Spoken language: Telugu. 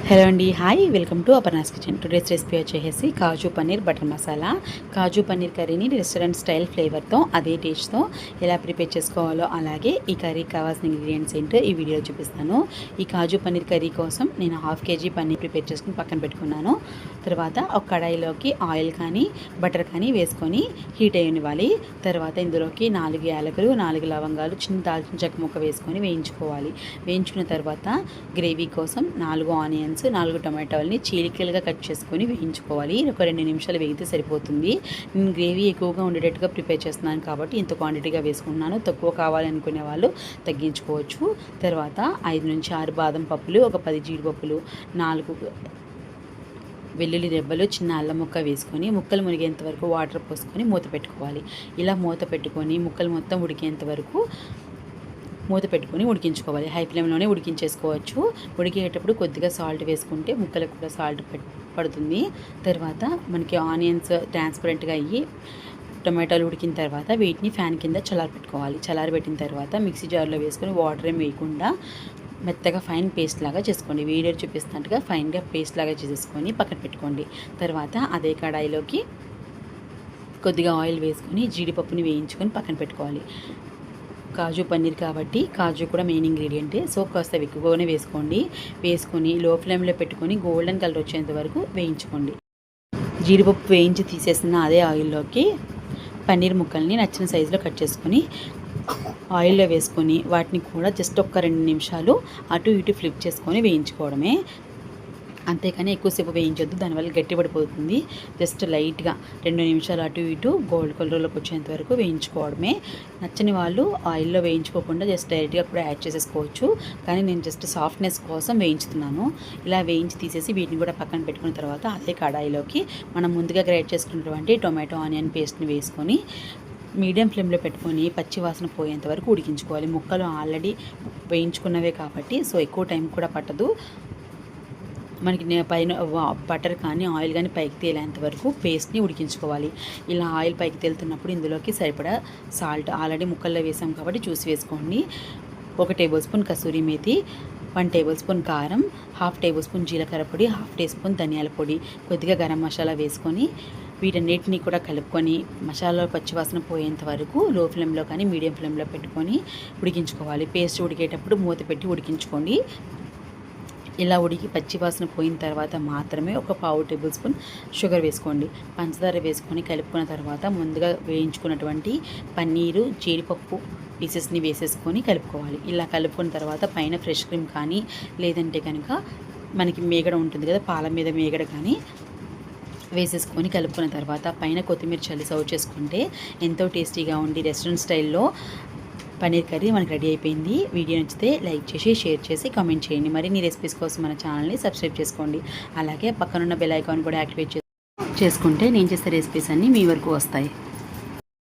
హలో అండి, hi, welcome to Aparna's kitchen. Today's recipe వచ్చేసి కాజు పన్నీర్ బటర్ మసాలా. కాజు పన్నీర్ కర్రీని రెస్టారెంట్ స్టైల్ ఫ్లేవర్తో అదే టేస్ట్తో ఎలా ప్రిపేర్ చేసుకోవాలో, అలాగే ఈ కర్రీకి కావాల్సిన ఇంగ్రీడియంట్స్ ఏంటో ఈ వీడియోలో చూపిస్తాను. ఈ కాజు పన్నీర్ కర్రీ కోసం నేను 1/2 kg పన్నీర్ ప్రిపేర్ చేసుకుని పక్కన పెట్టుకున్నాను. తర్వాత ఒక కడాయిలోకి ఆయిల్ కానీ బటర్ కానీ వేసుకొని హీట్ అయ్యనివ్వాలి. తర్వాత ఇందులోకి 4 యాలకులు, 4 లవంగాలు, చిన్న దాల్చిన చెక్క ముక్క వేసుకొని వేయించుకోవాలి. వేయించుకున్న తర్వాత గ్రేవీ కోసం 4 ఆనియన్స్, 4 టమాటాలని చీలికలుగా కట్ చేసుకొని వేయించుకోవాలి. ఒక 2 నిమిషాలు వేగితే సరిపోతుంది. నేను గ్రేవీ ఎక్కువగా ఉండేటట్టుగా ప్రిపేర్ చేస్తున్నాను కాబట్టి ఇంత క్వాంటిటీగా వేసుకుంటున్నాను. తక్కువ కావాలనుకునే వాళ్ళు తగ్గించుకోవచ్చు. తర్వాత 5 నుంచి 6 బాదం పప్పులు, ఒక 10 జీడిపప్పులు, 4 వెల్లుల్లి రెబ్బలు, చిన్న అల్లం ముక్క వేసుకొని ముక్కలు మునిగేంత వరకు వాటర్ పోసుకొని మూత పెట్టుకోవాలి. ఇలా మూత పెట్టుకొని ముక్కలు మొత్తం ఉడికేంత వరకు మూత పెట్టుకొని ఉడికించుకోవాలి. హై ఫ్లేమ్లోనే ఉడికించేసుకోవచ్చు. ఉడికేటప్పుడు కొద్దిగా సాల్ట్ వేసుకుంటే ముక్కలకు కూడా సాల్ట్ పడుతుంది. తర్వాత మనకి ఆనియన్స్ ట్రాన్స్పరెంట్గా అయ్యి టమాటాలు ఉడికిన తర్వాత వీటిని ఫ్యాన్ కింద చల్లారబెట్టుకోవాలి. చల్లారబెట్టిన తర్వాత మిక్సీ జార్లో వేసుకొని వాటర్ ఏం వేయకుండా మెత్తగా ఫైన్ పేస్ట్ లాగా చేసుకోండి. వీడియో చూపిస్తున్నట్టుగా ఫైన్గా పేస్ట్ లాగా చేసేసుకొని పక్కన పెట్టుకోండి. తర్వాత అదే కడాయిలోకి కొద్దిగా ఆయిల్ వేసుకొని జీడిపప్పుని వేయించుకొని పక్కన పెట్టుకోవాలి. కాజు పన్నీర్ కాబట్టి కాజు కూడా మెయిన్ ఇంగ్రీడియంటే, సో కాస్త ఎక్కువగానే వేసుకోండి. వేసుకొని లో ఫ్లేమ్లో పెట్టుకొని గోల్డెన్ కలర్ వచ్చేంత వరకు వేయించుకోండి. జీడిపప్పు వేయించి తీసేసిన అదే ఆయిల్లోకి పన్నీర్ ముక్కల్ని నచ్చిన సైజులో కట్ చేసుకొని ఆయిల్లో వేసుకొని వాటిని కూడా జస్ట్ ఒక 2 నిమిషాలు అటు ఇటు ఫ్లిప్ చేసుకొని వేయించుకోవడమే. అంతేకాని ఎక్కువసేపు వేయించొద్దు, దానివల్ల గట్టిపడిపోతుంది. జస్ట్ లైట్గా 2 నిమిషాలు అటు ఇటు గోల్డ్ కలర్లోకి వచ్చేంత వరకు వేయించుకోవడమే. నచ్చని వాళ్ళు ఆయిల్లో వేయించుకోకుండా జస్ట్ డైరెక్ట్గా కూడా యాడ్ చేసేసుకోవచ్చు. కానీ నేను జస్ట్ సాఫ్ట్నెస్ కోసం వేయించుతున్నాను. ఇలా వేయించి తీసేసి వీటిని కూడా పక్కన పెట్టుకున్న తర్వాత అదే కడాయిలోకి మనం ముందుగా గ్రైండ్ చేసుకున్నటువంటి టొమాటో ఆనియన్ పేస్ట్ని వేసుకొని మీడియం ఫ్లేమ్లో పెట్టుకొని పచ్చి వాసన పోయేంత వరకు ఉడికించుకోవాలి. ముక్కలు ఆల్రెడీ వేయించుకున్నవే కాబట్టి సో ఎక్కువ టైం కూడా పట్టదు. మనకి పైన బటర్ కానీ ఆయిల్ కానీ పైకి తేలేంత వరకు పేస్ట్ని ఉడికించుకోవాలి. ఇలా ఆయిల్ పైకి తేలుతున్నప్పుడు ఇందులోకి సరిపడా సాల్ట్ ఆల్రెడీ ముక్కల్లో వేసాం కాబట్టి చూసి వేసుకోండి. 1 table spoon kasuri methi, 1 table spoon కారం, 1/2 టేబుల్ స్పూన్ జీలకర్ర పొడి, 1/2 టీ స్పూన్ ధనియాల పొడి, కొద్దిగా గరం మసాలా వేసుకొని వీటన్నిటిని కూడా కలుపుకొని మసాలా పచ్చివాసన పోయేంత వరకు లో ఫ్లేమ్లో కానీ మీడియం ఫ్లేమ్లో పెట్టుకొని ఉడికించుకోవాలి. పేస్ట్ ఉడికేటప్పుడు మూత పెట్టి ఉడికించుకోండి. ఇలా ఉడికి పచ్చివాసన పోయిన తర్వాత మాత్రమే ఒక 1/4 టేబుల్ స్పూన్ షుగర్ వేసుకోండి. పంచదార వేసుకొని కలుపుకున్న తర్వాత ముందుగా వేయించుకున్నటువంటి పన్నీరు, జీడిపప్పు పీసెస్ని వేసేసుకొని కలుపుకోవాలి. ఇలా కలుపుకున్న తర్వాత పైన ఫ్రెష్ క్రీమ్ కానీ లేదంటే కనుక మనకి మేగడ ఉంటుంది కదా, పాల మీద మేగడ కానీ వేసేసుకొని కలుపుకున్న తర్వాత పైన కొత్తిమీర చల్లి సర్వ్ చేసుకుంటే ఎంతో టేస్టీగా ఉండి రెస్టారెంట్ స్టైల్లో పన్నీర్ కర్రీ మనకి రెడీ అయిపోయింది. వీడియో నచ్చితే లైక్ చేసి షేర్ చేసి కామెంట్ చేయండి. మరిన్ని రెసిపీస్ కోసం మన ఛానల్ని సబ్స్క్రైబ్ చేసుకోండి. అలాగే పక్కనున్న బెల్ ఐకాన్ కూడా యాక్టివేట్ చేసుకుంటే నేను చేసే రెసిపీస్ అన్నీ మీ వరకు వస్తాయి.